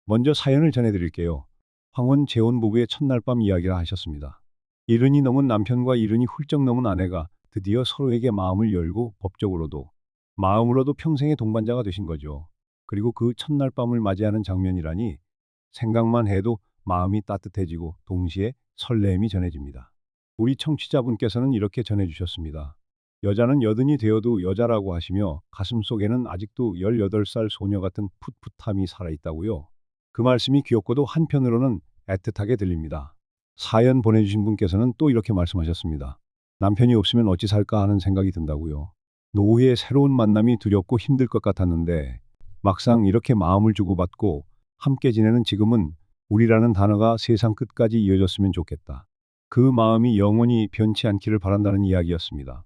먼저 사연을 전해드릴게요. 황혼 재혼 부부의 첫날 밤 이야기라 하셨습니다. 이른이 넘은 남편과 이른이 훌쩍 넘은 아내가 드디어 서로에게 마음을 열고 법적으로도 마음으로도 평생의 동반자가 되신 거죠. 그리고 그 첫날 밤을 맞이하는 장면이라니 생각만 해도 마음이 따뜻해지고 동시에 설렘이 전해집니다. 우리 청취자분께서는 이렇게 전해주셨습니다. 여자는 여든이 되어도 여자라고 하시며 가슴속에는 아직도 18살 소녀 같은 풋풋함이 살아있다고요. 그 말씀이 귀엽고도 한편으로는 애틋하게 들립니다. 사연 보내주신 분께서는 또 이렇게 말씀하셨습니다. 남편이 없으면 어찌 살까 하는 생각이 든다고요. 노후의 새로운 만남이 두렵고 힘들 것 같았는데 막상 이렇게 마음을 주고받고 함께 지내는 지금은 우리라는 단어가 세상 끝까지 이어졌으면 좋겠다. 그 마음이 영원히 변치 않기를 바란다는 이야기였습니다.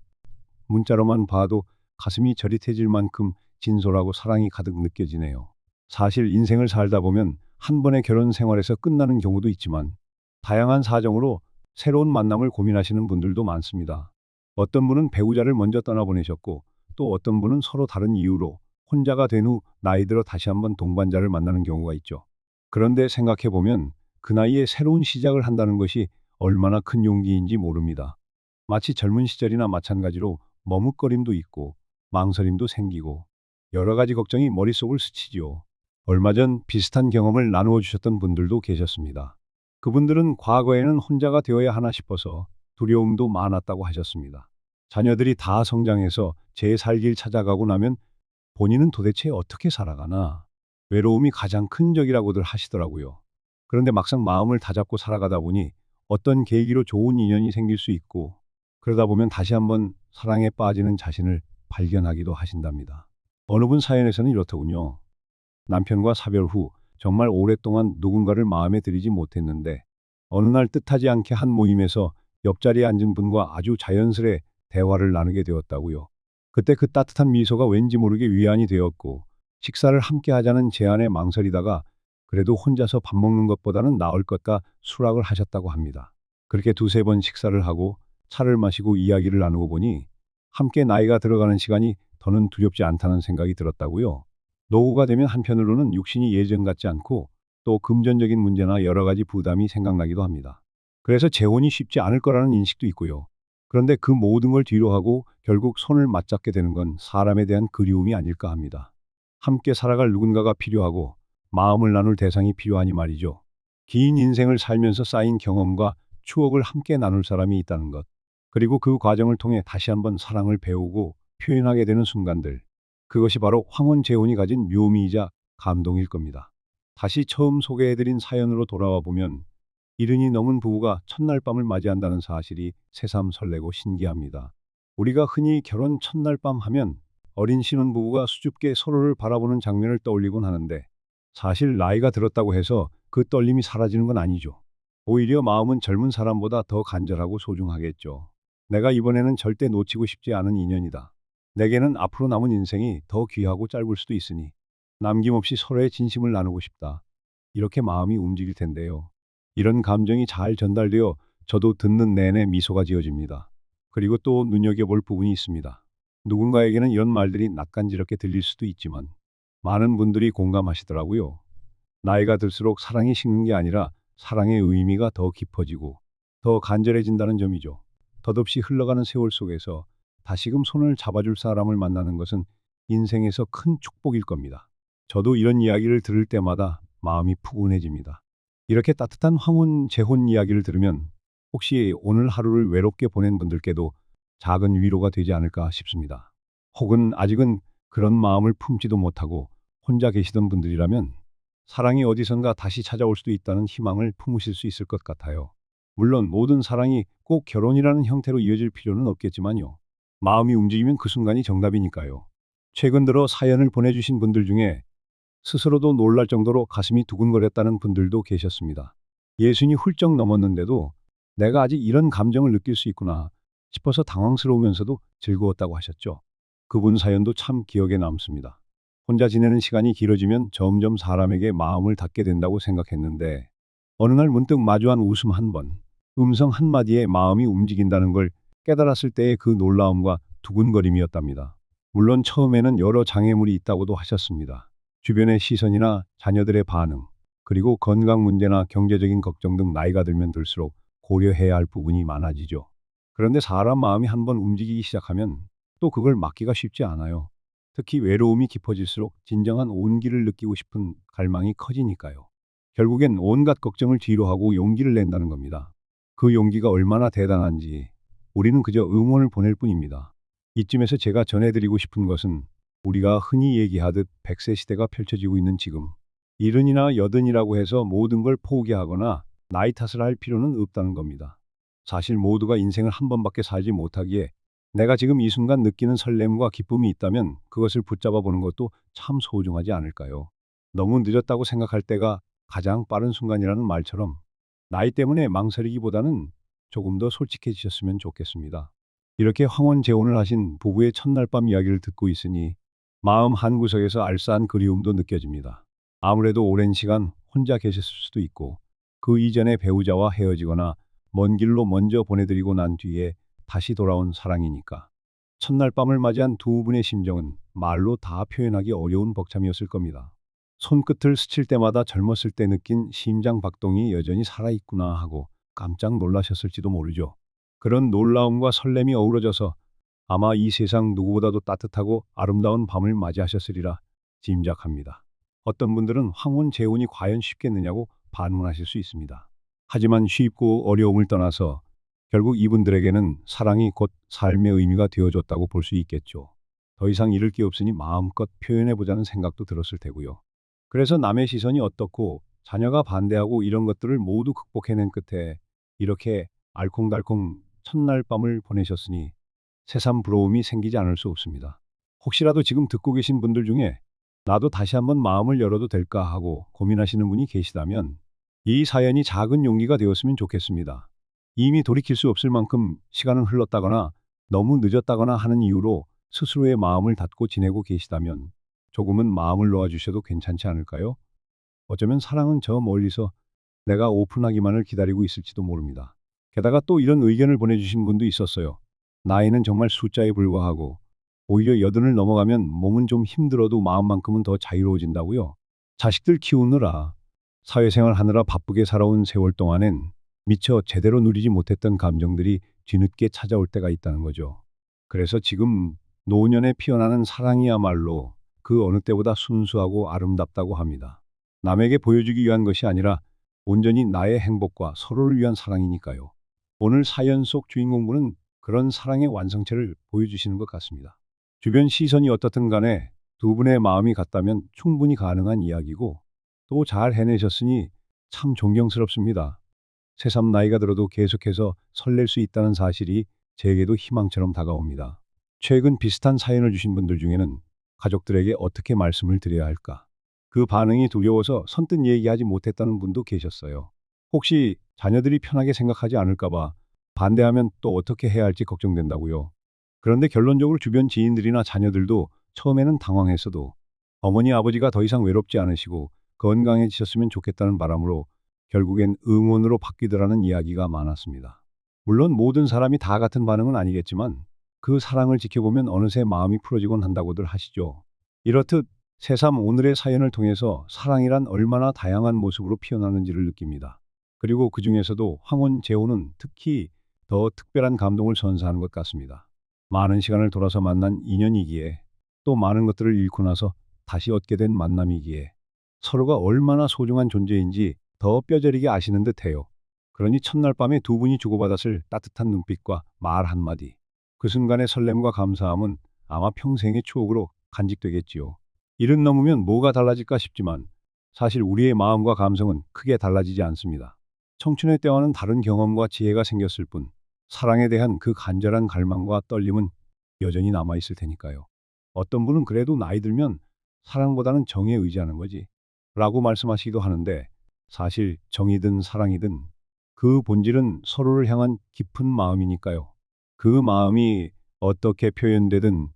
문자로만 봐도 가슴이 저릿해질 만큼 진솔하고 사랑이 가득 느껴지네요. 사실 인생을 살다 보면 한 번의 결혼 생활에서 끝나는 경우도 있지만 다양한 사정으로 새로운 만남을 고민하시는 분들도 많습니다. 어떤 분은 배우자를 먼저 떠나보내셨고 또 어떤 분은 서로 다른 이유로 혼자가 된 후 나이 들어 다시 한번 동반자를 만나는 경우가 있죠. 그런데 생각해 보면 그 나이에 새로운 시작을 한다는 것이 얼마나 큰 용기인지 모릅니다. 마치 젊은 시절이나 마찬가지로 머뭇거림도 있고 망설임도 생기고 여러 가지 걱정이 머릿속을 스치지요. 얼마 전 비슷한 경험을 나누어 주셨던 분들도 계셨습니다. 그분들은 과거에는 혼자가 되어야 하나 싶어서 두려움도 많았다고 하셨습니다. 자녀들이 다 성장해서 제 살 길 찾아가고 나면 본인은 도대체 어떻게 살아가나 외로움이 가장 큰 적이라고들 하시더라고요. 그런데 막상 마음을 다잡고 살아가다 보니 어떤 계기로 좋은 인연이 생길 수 있고 그러다 보면 다시 한번 사랑에 빠지는 자신을 발견하기도 하신답니다. 어느 분 사연에서는 이렇더군요. 남편과 사별 후 정말 오랫동안 누군가를 마음에 들이지 못했는데 어느 날 뜻하지 않게 한 모임에서 옆자리에 앉은 분과 아주 자연스레 대화를 나누게 되었다고요. 그때 그 따뜻한 미소가 왠지 모르게 위안이 되었고 식사를 함께 하자는 제안에 망설이다가 그래도 혼자서 밥 먹는 것보다는 나을 것까 수락을 하셨다고 합니다. 그렇게 두세 번 식사를 하고 차를 마시고 이야기를 나누고 보니 함께 나이가 들어가는 시간이 더는 두렵지 않다는 생각이 들었다고요. 노후가 되면 한편으로는 육신이 예전 같지 않고 또 금전적인 문제나 여러 가지 부담이 생각나기도 합니다. 그래서 재혼이 쉽지 않을 거라는 인식도 있고요. 그런데 그 모든 걸 뒤로하고 결국 손을 맞잡게 되는 건 사람에 대한 그리움이 아닐까 합니다. 함께 살아갈 누군가가 필요하고 마음을 나눌 대상이 필요하니 말이죠. 긴 인생을 살면서 쌓인 경험과 추억을 함께 나눌 사람이 있다는 것. 그리고 그 과정을 통해 다시 한번 사랑을 배우고 표현하게 되는 순간들. 그것이 바로 황혼 재혼이 가진 묘미이자 감동일 겁니다. 다시 처음 소개해드린 사연으로 돌아와 보면 이른이 넘은 부부가 첫날 밤을 맞이한다는 사실이 새삼 설레고 신기합니다. 우리가 흔히 결혼 첫날 밤 하면 어린 신혼부부가 수줍게 서로를 바라보는 장면을 떠올리곤 하는데 사실 나이가 들었다고 해서 그 떨림이 사라지는 건 아니죠. 오히려 마음은 젊은 사람보다 더 간절하고 소중하겠죠. 내가 이번에는 절대 놓치고 싶지 않은 인연이다. 내게는 앞으로 남은 인생이 더 귀하고 짧을 수도 있으니 남김없이 서로의 진심을 나누고 싶다. 이렇게 마음이 움직일 텐데요. 이런 감정이 잘 전달되어 저도 듣는 내내 미소가 지어집니다. 그리고 또 눈여겨볼 부분이 있습니다. 누군가에게는 이런 말들이 낯간지럽게 들릴 수도 있지만 많은 분들이 공감하시더라고요. 나이가 들수록 사랑이 식는 게 아니라 사랑의 의미가 더 깊어지고 더 간절해진다는 점이죠. 덧없이 흘러가는 세월 속에서 다시금 손을 잡아줄 사람을 만나는 것은 인생에서 큰 축복일 겁니다. 저도 이런 이야기를 들을 때마다 마음이 푸근해집니다. 이렇게 따뜻한 황혼 재혼 이야기를 들으면 혹시 오늘 하루를 외롭게 보낸 분들께도 작은 위로가 되지 않을까 싶습니다. 혹은 아직은 그런 마음을 품지도 못하고 혼자 계시던 분들이라면 사랑이 어디선가 다시 찾아올 수도 있다는 희망을 품으실 수 있을 것 같아요. 물론 모든 사랑이 꼭 결혼이라는 형태로 이어질 필요는 없겠지만요. 마음이 움직이면 그 순간이 정답이니까요. 최근 들어 사연을 보내주신 분들 중에 스스로도 놀랄 정도로 가슴이 두근거렸다는 분들도 계셨습니다. 예순이 훌쩍 넘었는데도 내가 아직 이런 감정을 느낄 수 있구나 싶어서 당황스러우면서도 즐거웠다고 하셨죠. 그분 사연도 참 기억에 남습니다. 혼자 지내는 시간이 길어지면 점점 사람에게 마음을 닫게 된다고 생각했는데 어느 날 문득 마주한 웃음 한 번, 음성 한마디에 마음이 움직인다는 걸 깨달았을 때의 그 놀라움과 두근거림이었답니다. 물론 처음에는 여러 장애물이 있다고도 하셨습니다. 주변의 시선이나 자녀들의 반응, 그리고 건강 문제나 경제적인 걱정 등 나이가 들면 들수록 고려해야 할 부분이 많아지죠. 그런데 사람 마음이 한번 움직이기 시작하면 또 그걸 막기가 쉽지 않아요. 특히 외로움이 깊어질수록 진정한 온기를 느끼고 싶은 갈망이 커지니까요. 결국엔 온갖 걱정을 뒤로 하고 용기를 낸다는 겁니다. 그 용기가 얼마나 대단한지 우리는 그저 응원을 보낼 뿐입니다. 이쯤에서 제가 전해드리고 싶은 것은 우리가 흔히 얘기하듯 100세 시대가 펼쳐지고 있는 지금, 이른이나 여든이라고 해서 모든 걸 포기하거나 나이 탓을 할 필요는 없다는 겁니다. 사실 모두가 인생을 한 번밖에 살지 못하기에 내가 지금 이 순간 느끼는 설렘과 기쁨이 있다면 그것을 붙잡아 보는 것도 참 소중하지 않을까요? 너무 늦었다고 생각할 때가 가장 빠른 순간이라는 말처럼 나이 때문에 망설이기보다는 조금 더 솔직해지셨으면 좋겠습니다. 이렇게 황혼재혼을 하신 부부의 첫날 밤 이야기를 듣고 있으니 마음 한구석에서 알싸한 그리움도 느껴집니다. 아무래도 오랜 시간 혼자 계셨을 수도 있고 그 이전에 배우자와 헤어지거나 먼 길로 먼저 보내드리고 난 뒤에 다시 돌아온 사랑이니까. 첫날 밤을 맞이한 두 분의 심정은 말로 다 표현하기 어려운 벅참이었을 겁니다. 손끝을 스칠 때마다 젊었을 때 느낀 심장 박동이 여전히 살아있구나 하고 깜짝 놀라셨을지도 모르죠. 그런 놀라움과 설렘이 어우러져서 아마 이 세상 누구보다도 따뜻하고 아름다운 밤을 맞이하셨으리라 짐작합니다. 어떤 분들은 황혼 재혼이 과연 쉽겠느냐고 반문하실 수 있습니다. 하지만 쉽고 어려움을 떠나서 결국 이분들에게는 사랑이 곧 삶의 의미가 되어줬다고 볼 수 있겠죠. 더 이상 잃을 게 없으니 마음껏 표현해보자는 생각도 들었을 테고요. 그래서 남의 시선이 어떻고 자녀가 반대하고 이런 것들을 모두 극복해낸 끝에 이렇게 알콩달콩 첫날 밤을 보내셨으니 새삼 부러움이 생기지 않을 수 없습니다. 혹시라도 지금 듣고 계신 분들 중에 나도 다시 한번 마음을 열어도 될까 하고 고민하시는 분이 계시다면 이 사연이 작은 용기가 되었으면 좋겠습니다. 이미 돌이킬 수 없을 만큼 시간은 흘렀다거나 너무 늦었다거나 하는 이유로 스스로의 마음을 닫고 지내고 계시다면 조금은 마음을 놓아주셔도 괜찮지 않을까요? 어쩌면 사랑은 저 멀리서 내가 오픈하기만을 기다리고 있을지도 모릅니다. 게다가 또 이런 의견을 보내주신 분도 있었어요. 나이는 정말 숫자에 불과하고 오히려 여든을 넘어가면 몸은 좀 힘들어도 마음만큼은 더 자유로워진다고요. 자식들 키우느라 사회생활 하느라 바쁘게 살아온 세월 동안엔 미처 제대로 누리지 못했던 감정들이 뒤늦게 찾아올 때가 있다는 거죠. 그래서 지금 노년에 피어나는 사랑이야말로 그 어느 때보다 순수하고 아름답다고 합니다. 남에게 보여주기 위한 것이 아니라 온전히 나의 행복과 서로를 위한 사랑이니까요. 오늘 사연 속 주인공분은 그런 사랑의 완성체를 보여주시는 것 같습니다. 주변 시선이 어떻든 간에 두 분의 마음이 같다면 충분히 가능한 이야기고 또 잘 해내셨으니 참 존경스럽습니다. 새삼 나이가 들어도 계속해서 설렐 수 있다는 사실이 제게도 희망처럼 다가옵니다. 최근 비슷한 사연을 주신 분들 중에는 가족들에게 어떻게 말씀을 드려야 할까? 그 반응이 두려워서 선뜻 얘기하지 못했다는 분도 계셨어요. 혹시 자녀들이 편하게 생각하지 않을까봐 반대하면 또 어떻게 해야 할지 걱정된다고요. 그런데 결론적으로 주변 지인들이나 자녀들도 처음에는 당황했어도 어머니 아버지가 더 이상 외롭지 않으시고 건강해지셨으면 좋겠다는 바람으로 결국엔 응원으로 바뀌더라는 이야기가 많았습니다. 물론 모든 사람이 다 같은 반응은 아니겠지만 그 사랑을 지켜보면 어느새 마음이 풀어지곤 한다고들 하시죠. 이렇듯 새삼 오늘의 사연을 통해서 사랑이란 얼마나 다양한 모습으로 피어나는지를 느낍니다. 그리고 그 중에서도 황혼 재혼은 특히 더 특별한 감동을 선사하는 것 같습니다. 많은 시간을 돌아서 만난 인연이기에 또 많은 것들을 잃고 나서 다시 얻게 된 만남이기에 서로가 얼마나 소중한 존재인지 더 뼈저리게 아시는 듯해요. 그러니 첫날 밤에 두 분이 주고받았을 따뜻한 눈빛과 말 한마디, 그 순간의 설렘과 감사함은 아마 평생의 추억으로 간직되겠지요. 일은 넘으면 뭐가 달라질까 싶지만 사실 우리의 마음과 감성은 크게 달라지지 않습니다. 청춘의 때와는 다른 경험과 지혜가 생겼을 뿐 사랑에 대한 그 간절한 갈망과 떨림은 여전히 남아있을 테니까요. 어떤 분은 그래도 나이 들면 사랑보다는 정에 의지하는 거지 라고 말씀하시기도 하는데 사실 정이든 사랑이든 그 본질은 서로를 향한 깊은 마음이니까요. 그 마음이 어떻게 표현되든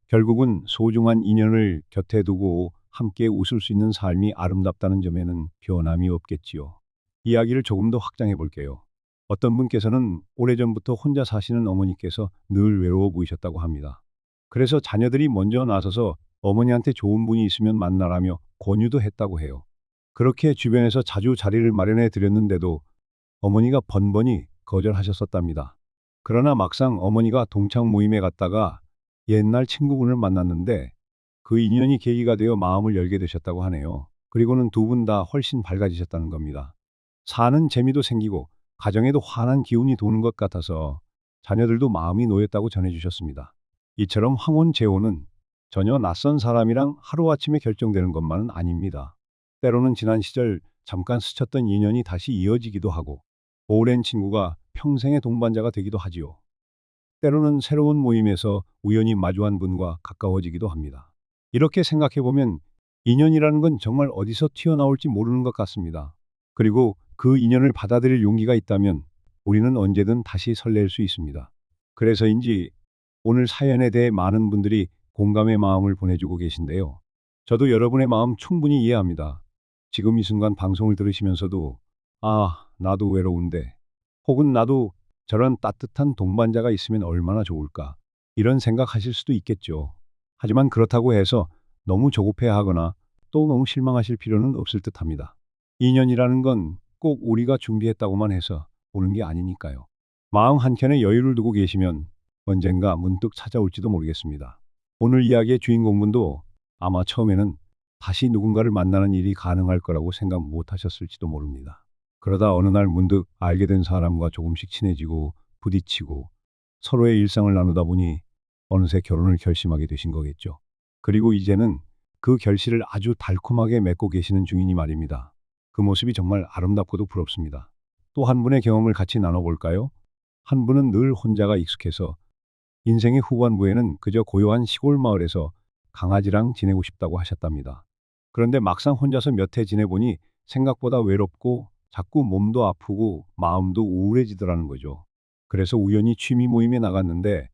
결국은 소중한 인연을 곁에 두고 함께 웃을 수 있는 삶이 아름답다는 점에는 변함이 없겠지요. 이야기를 조금 더 확장해 볼게요. 어떤 분께서는 오래전부터 혼자 사시는 어머니께서 늘 외로워 보이셨다고 합니다. 그래서 자녀들이 먼저 나서서 어머니한테 좋은 분이 있으면 만나라며 권유도 했다고 해요. 그렇게 주변에서 자주 자리를 마련해 드렸는데도 어머니가 번번이 거절하셨었답니다. 그러나 막상 어머니가 동창 모임에 갔다가 옛날 친구분을 만났는데 그 인연이 계기가 되어 마음을 열게 되셨다고 하네요. 그리고는 두 분 다 훨씬 밝아지셨다는 겁니다. 사는 재미도 생기고 가정에도 환한 기운이 도는 것 같아서 자녀들도 마음이 놓였다고 전해주셨습니다. 이처럼 황혼 재혼은 전혀 낯선 사람이랑 하루아침에 결정되는 것만은 아닙니다. 때로는 지난 시절 잠깐 스쳤던 인연이 다시 이어지기도 하고 오랜 친구가 평생의 동반자가 되기도 하지요. 때로는 새로운 모임에서 우연히 마주한 분과 가까워지기도 합니다. 이렇게 생각해 보면 인연이라는 건 정말 어디서 튀어나올지 모르는 것 같습니다. 그리고 그 인연을 받아들일 용기가 있다면 우리는 언제든 다시 설렐 수 있습니다. 그래서인지 오늘 사연에 대해 많은 분들이 공감의 마음을 보내주고 계신데요. 저도 여러분의 마음 충분히 이해합니다. 지금 이 순간 방송을 들으시면서도 아, 나도 외로운데 혹은 나도 저런 따뜻한 동반자가 있으면 얼마나 좋을까 이런 생각하실 수도 있겠죠. 하지만 그렇다고 해서 너무 조급해하거나 또 너무 실망하실 필요는 없을 듯합니다. 인연이라는 건 꼭 우리가 준비했다고만 해서 오는 게 아니니까요. 마음 한켠에 여유를 두고 계시면 언젠가 문득 찾아올지도 모르겠습니다. 오늘 이야기의 주인공분도 아마 처음에는 다시 누군가를 만나는 일이 가능할 거라고 생각 못 하셨을지도 모릅니다. 그러다 어느 날 문득 알게 된 사람과 조금씩 친해지고 부딪히고 서로의 일상을 나누다 보니 어느새 결혼을 결심하게 되신 거겠죠. 그리고 이제는 그 결실을 아주 달콤하게 맺고 계시는 중이니 말입니다. 그 모습이 정말 아름답고도 부럽습니다. 또 한 분의 경험을 같이 나눠볼까요? 한 분은 늘 혼자가 익숙해서 인생의 후반부에는 그저 고요한 시골 마을에서 강아지랑 지내고 싶다고 하셨답니다. 그런데 막상 혼자서 몇 해 지내보니 생각보다 외롭고 자꾸 몸도 아프고 마음도 우울해지더라는 거죠. 그래서 우연히 취미 모임에 나갔는데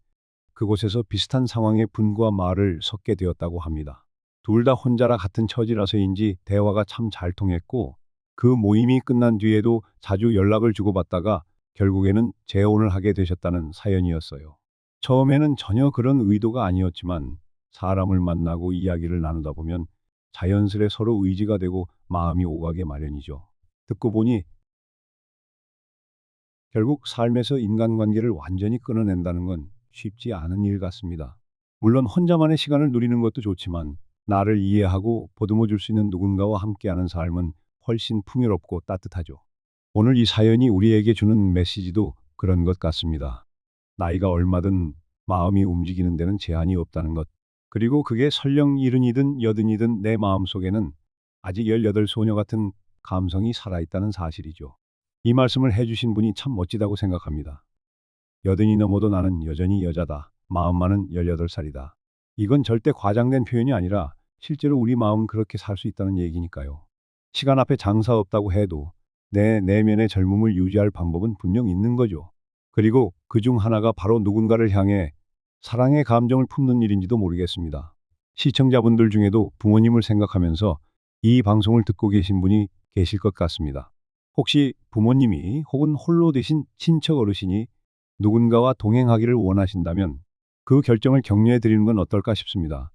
그곳에서 비슷한 상황의 분과 말을 섞게 되었다고 합니다. 둘 다 혼자라 같은 처지라서인지 대화가 참 잘 통했고 그 모임이 끝난 뒤에도 자주 연락을 주고받다가 결국에는 재혼을 하게 되셨다는 사연이었어요. 처음에는 전혀 그런 의도가 아니었지만 사람을 만나고 이야기를 나누다 보면 자연스레 서로 의지가 되고 마음이 오가게 마련이죠. 듣고 보니 결국 삶에서 인간관계를 완전히 끊어낸다는 건 쉽지 않은 일 같습니다. 물론 혼자만의 시간을 누리는 것도 좋지만 나를 이해하고 보듬어 줄 수 있는 누군가와 함께하는 삶은 훨씬 풍요롭고 따뜻하죠. 오늘 이 사연이 우리에게 주는 메시지도 그런 것 같습니다. 나이가 얼마든 마음이 움직이는 데는 제한이 없다는 것. 그리고 그게 설령 70이든 80이든 내 마음속에는 아직 18 소녀 같은 감성이 살아있다는 사실이죠. 이 말씀을 해주신 분이 참 멋지다고 생각합니다. 80이 넘어도 나는 여전히 여자다. 마음만은 18살이다. 이건 절대 과장된 표현이 아니라 실제로 우리 마음은 그렇게 살 수 있다는 얘기니까요. 시간 앞에 장사 없다고 해도 내 내면의 젊음을 유지할 방법은 분명 있는 거죠. 그리고 그 중 하나가 바로 누군가를 향해 사랑의 감정을 품는 일인지도 모르겠습니다. 시청자분들 중에도 부모님을 생각하면서 이 방송을 듣고 계신 분이 계실 것 같습니다. 혹시 부모님이 혹은 홀로 되신 친척 어르신이 누군가와 동행하기를 원하신다면 그 결정을 격려해 드리는 건 어떨까 싶습니다.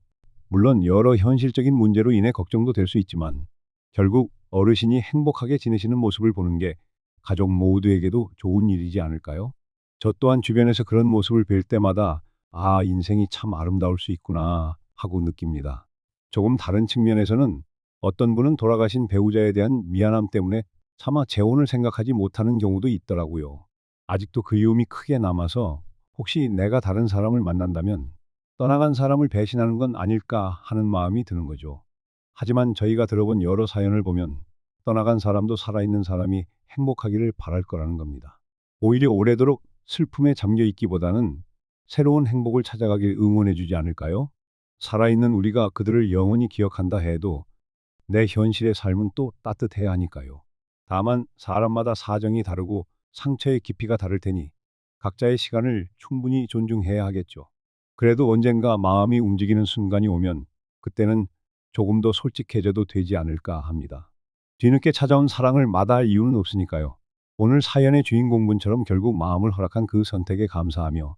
물론 여러 현실적인 문제로 인해 걱정도 될 수 있지만 결국 어르신이 행복하게 지내시는 모습을 보는 게 가족 모두에게도 좋은 일이지 않을까요? 저 또한 주변에서 그런 모습을 뵐 때마다 아, 인생이 참 아름다울 수 있구나 하고 느낍니다. 조금 다른 측면에서는 어떤 분은 돌아가신 배우자에 대한 미안함 때문에 차마 재혼을 생각하지 못하는 경우도 있더라고요. 아직도 그리움이 크게 남아서 혹시 내가 다른 사람을 만난다면 떠나간 사람을 배신하는 건 아닐까 하는 마음이 드는 거죠. 하지만 저희가 들어본 여러 사연을 보면 떠나간 사람도 살아있는 사람이 행복하기를 바랄 거라는 겁니다. 오히려 오래도록 슬픔에 잠겨 있기보다는 새로운 행복을 찾아가길 응원해 주지 않을까요? 살아있는 우리가 그들을 영원히 기억한다 해도 내 현실의 삶은 또 따뜻해야 하니까요. 다만 사람마다 사정이 다르고 상처의 깊이가 다를 테니 각자의 시간을 충분히 존중해야 하겠죠. 그래도 언젠가 마음이 움직이는 순간이 오면 그때는 조금 더 솔직해져도 되지 않을까 합니다. 뒤늦게 찾아온 사랑을 마다할 이유는 없으니까요. 오늘 사연의 주인공분처럼 결국 마음을 허락한 그 선택에 감사하며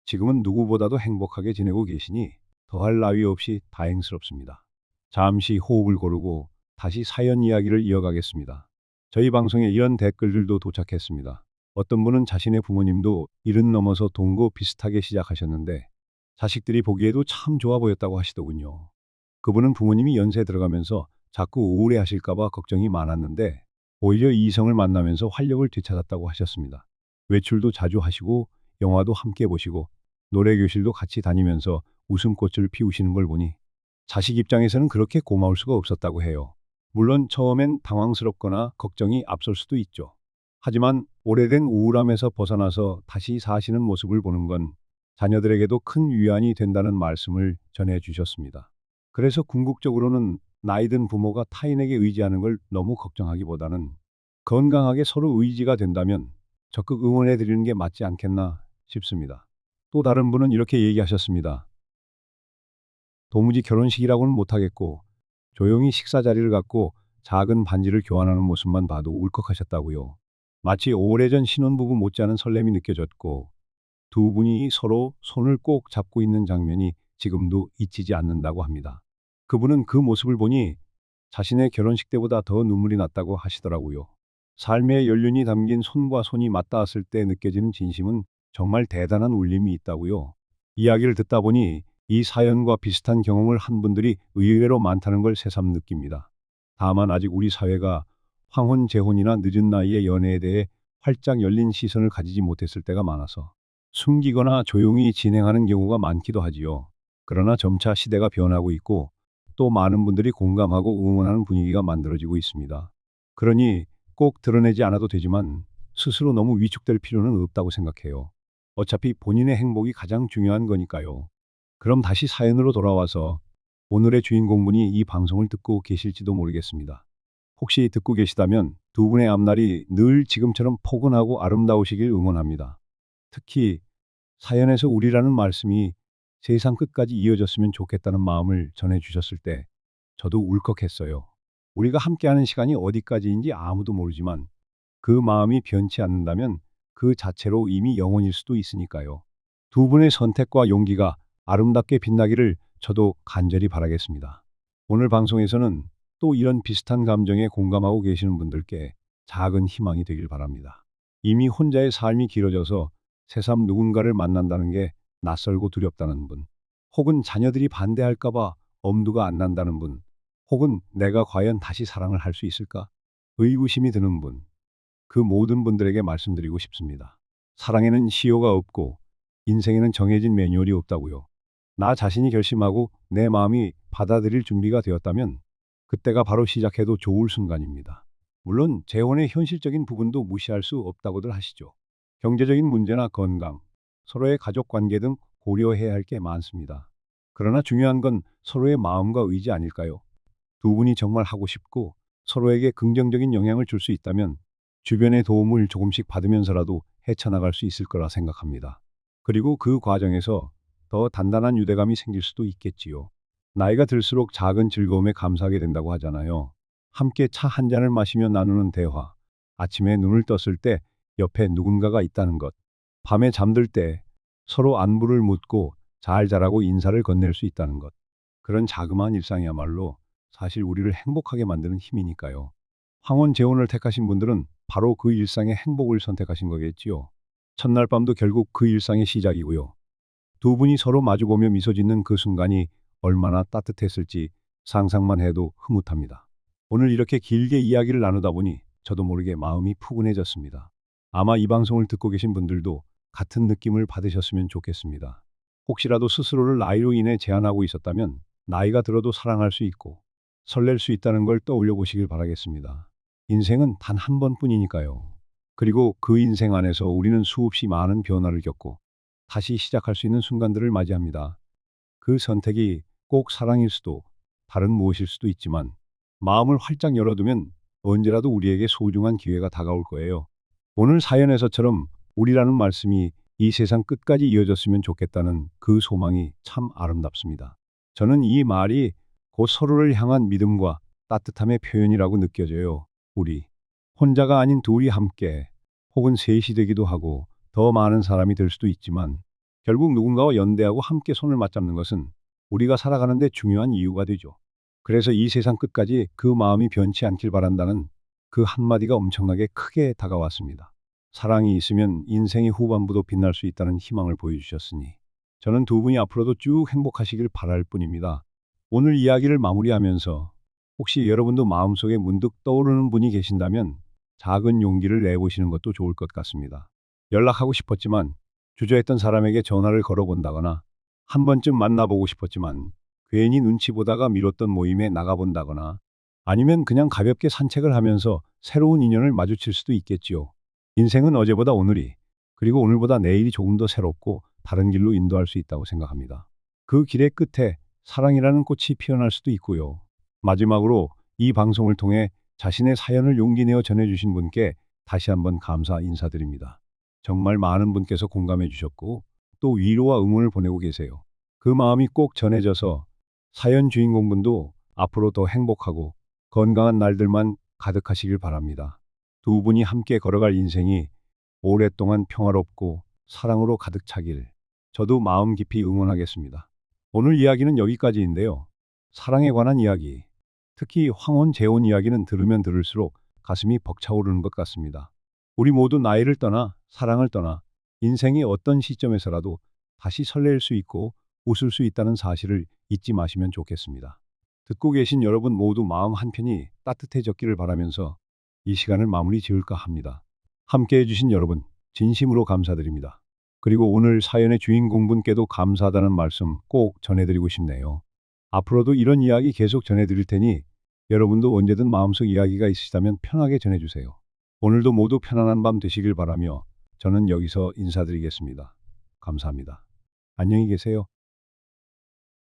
지금은 누구보다도 행복하게 지내고 계시니 더할 나위 없이 다행스럽습니다. 잠시 호흡을 고르고 다시 사연 이야기를 이어가겠습니다. 저희 방송에 이런 댓글들도 도착했습니다. 어떤 분은 자신의 부모님도 70 넘어서 동거 비슷하게 시작하셨는데 자식들이 보기에도 참 좋아 보였다고 하시더군요. 그분은 부모님이 연세 들어가면서 자꾸 우울해하실까봐 걱정이 많았는데 오히려 이성을 만나면서 활력을 되찾았다고 하셨습니다. 외출도 자주 하시고 영화도 함께 보시고 노래 교실도 같이 다니면서 웃음꽃을 피우시는 걸 보니 자식 입장에서는 그렇게 고마울 수가 없었다고 해요. 물론 처음엔 당황스럽거나 걱정이 앞설 수도 있죠. 하지만 오래된 우울함에서 벗어나서 다시 사시는 모습을 보는 건 자녀들에게도 큰 위안이 된다는 말씀을 전해 주셨습니다. 그래서 궁극적으로는 나이든 부모가 타인에게 의지하는 걸 너무 걱정하기보다는 건강하게 서로 의지가 된다면 적극 응원해 드리는 게 맞지 않겠나 싶습니다. 또 다른 분은 이렇게 얘기하셨습니다. 도무지 결혼식이라고는 못하겠고 조용히 식사 자리를 갖고 작은 반지를 교환하는 모습만 봐도 울컥하셨다고요. 마치 오래전 신혼부부 못지않은 설렘이 느껴졌고 두 분이 서로 손을 꼭 잡고 있는 장면이 지금도 잊히지 않는다고 합니다. 그분은 그 모습을 보니 자신의 결혼식 때보다 더 눈물이 났다고 하시더라고요. 삶의 연륜이 담긴 손과 손이 맞닿았을 때 느껴지는 진심은 정말 대단한 울림이 있다고요. 이야기를 듣다 보니 이 사연과 비슷한 경험을 한 분들이 의외로 많다는 걸 새삼 느낍니다. 다만 아직 우리 사회가 황혼, 재혼이나 늦은 나이의 연애에 대해 활짝 열린 시선을 가지지 못했을 때가 많아서 숨기거나 조용히 진행하는 경우가 많기도 하지요. 그러나 점차 시대가 변하고 있고 또 많은 분들이 공감하고 응원하는 분위기가 만들어지고 있습니다. 그러니 꼭 드러내지 않아도 되지만 스스로 너무 위축될 필요는 없다고 생각해요. 어차피 본인의 행복이 가장 중요한 거니까요. 그럼 다시 사연으로 돌아와서 오늘의 주인공분이 이 방송을 듣고 계실지도 모르겠습니다. 혹시 듣고 계시다면 두 분의 앞날이 늘 지금처럼 포근하고 아름다우시길 응원합니다. 특히 사연에서 우리라는 말씀이 세상 끝까지 이어졌으면 좋겠다는 마음을 전해주셨을 때 저도 울컥했어요. 우리가 함께하는 시간이 어디까지인지 아무도 모르지만 그 마음이 변치 않는다면 그 자체로 이미 영원일 수도 있으니까요. 두 분의 선택과 용기가 아름답게 빛나기를 저도 간절히 바라겠습니다. 오늘 방송에서는 또 이런 비슷한 감정에 공감하고 계시는 분들께 작은 희망이 되길 바랍니다. 이미 혼자의 삶이 길어져서 새삼 누군가를 만난다는 게 낯설고 두렵다는 분, 혹은 자녀들이 반대할까봐 엄두가 안 난다는 분, 혹은 내가 과연 다시 사랑을 할 수 있을까? 의구심이 드는 분, 그 모든 분들에게 말씀드리고 싶습니다. 사랑에는 시효가 없고 인생에는 정해진 매뉴얼이 없다고요. 나 자신이 결심하고 내 마음이 받아들일 준비가 되었다면 그때가 바로 시작해도 좋을 순간입니다. 물론 재혼의 현실적인 부분도 무시할 수 없다고들 하시죠. 경제적인 문제나 건강, 서로의 가족 관계 등 고려해야 할 게 많습니다. 그러나 중요한 건 서로의 마음과 의지 아닐까요? 두 분이 정말 하고 싶고 서로에게 긍정적인 영향을 줄 수 있다면 주변의 도움을 조금씩 받으면서라도 헤쳐나갈 수 있을 거라 생각합니다. 그리고 그 과정에서 더 단단한 유대감이 생길 수도 있겠지요. 나이가 들수록 작은 즐거움에 감사하게 된다고 하잖아요. 함께 차 한 잔을 마시며 나누는 대화, 아침에 눈을 떴을 때 옆에 누군가가 있다는 것, 밤에 잠들 때 서로 안부를 묻고 잘 자라고 인사를 건넬 수 있다는 것. 그런 자그마한 일상이야말로 사실 우리를 행복하게 만드는 힘이니까요. 황혼 재혼을 택하신 분들은 바로 그 일상의 행복을 선택하신 거겠지요. 첫날 밤도 결국 그 일상의 시작이고요. 두 분이 서로 마주보며 미소 짓는 그 순간이 얼마나 따뜻했을지 상상만 해도 흐뭇합니다. 오늘 이렇게 길게 이야기를 나누다 보니 저도 모르게 마음이 푸근해졌습니다. 아마 이 방송을 듣고 계신 분들도 같은 느낌을 받으셨으면 좋겠습니다. 혹시라도 스스로를 나이로 인해 제한하고 있었다면 나이가 들어도 사랑할 수 있고 설렐 수 있다는 걸 떠올려 보시길 바라겠습니다. 인생은 단 한 번뿐이니까요. 그리고 그 인생 안에서 우리는 수없이 많은 변화를 겪고 다시 시작할 수 있는 순간들을 맞이합니다. 그 선택이 꼭 사랑일 수도 다른 무엇일 수도 있지만 마음을 활짝 열어두면 언제라도 우리에게 소중한 기회가 다가올 거예요. 오늘 사연에서처럼 우리라는 말씀이 이 세상 끝까지 이어졌으면 좋겠다는 그 소망이 참 아름답습니다. 저는 이 말이 곧 서로를 향한 믿음과 따뜻함의 표현이라고 느껴져요. 우리 혼자가 아닌 둘이 함께 혹은 셋이 되기도 하고 더 많은 사람이 될 수도 있지만 결국 누군가와 연대하고 함께 손을 맞잡는 것은 우리가 살아가는 데 중요한 이유가 되죠. 그래서 이 세상 끝까지 그 마음이 변치 않길 바란다는 그 한마디가 엄청나게 크게 다가왔습니다. 사랑이 있으면 인생의 후반부도 빛날 수 있다는 희망을 보여주셨으니 저는 두 분이 앞으로도 쭉 행복하시길 바랄 뿐입니다. 오늘 이야기를 마무리하면서 혹시 여러분도 마음속에 문득 떠오르는 분이 계신다면 작은 용기를 내보시는 것도 좋을 것 같습니다. 연락하고 싶었지만 주저했던 사람에게 전화를 걸어본다거나 한 번쯤 만나보고 싶었지만 괜히 눈치 보다가 미뤘던 모임에 나가본다거나 아니면 그냥 가볍게 산책을 하면서 새로운 인연을 마주칠 수도 있겠지요. 인생은 어제보다 오늘이 그리고 오늘보다 내일이 조금 더 새롭고 다른 길로 인도할 수 있다고 생각합니다. 그 길의 끝에 사랑이라는 꽃이 피어날 수도 있고요. 마지막으로 이 방송을 통해 자신의 사연을 용기 내어 전해주신 분께 다시 한번 감사 인사드립니다. 정말 많은 분께서 공감해 주셨고 또 위로와 응원을 보내고 계세요. 그 마음이 꼭 전해져서 사연 주인공분도 앞으로 더 행복하고 건강한 날들만 가득하시길 바랍니다. 두 분이 함께 걸어갈 인생이 오랫동안 평화롭고 사랑으로 가득 차길 저도 마음 깊이 응원하겠습니다. 오늘 이야기는 여기까지인데요. 사랑에 관한 이야기, 특히 황혼 재혼 이야기는 들으면 들을수록 가슴이 벅차오르는 것 같습니다. 우리 모두 나이를 떠나 사랑을 떠나 인생의 어떤 시점에서라도 다시 설레일 수 있고 웃을 수 있다는 사실을 잊지 마시면 좋겠습니다. 듣고 계신 여러분 모두 마음 한편이 따뜻해졌기를 바라면서 이 시간을 마무리 지을까 합니다. 함께 해주신 여러분 진심으로 감사드립니다. 그리고 오늘 사연의 주인공분께도 감사하다는 말씀 꼭 전해드리고 싶네요. 앞으로도 이런 이야기 계속 전해드릴 테니 여러분도 언제든 마음속 이야기가 있으시다면 편하게 전해주세요. 오늘도 모두 편안한 밤 되시길 바라며 저는 여기서 인사드리겠습니다. 감사합니다. 안녕히 계세요.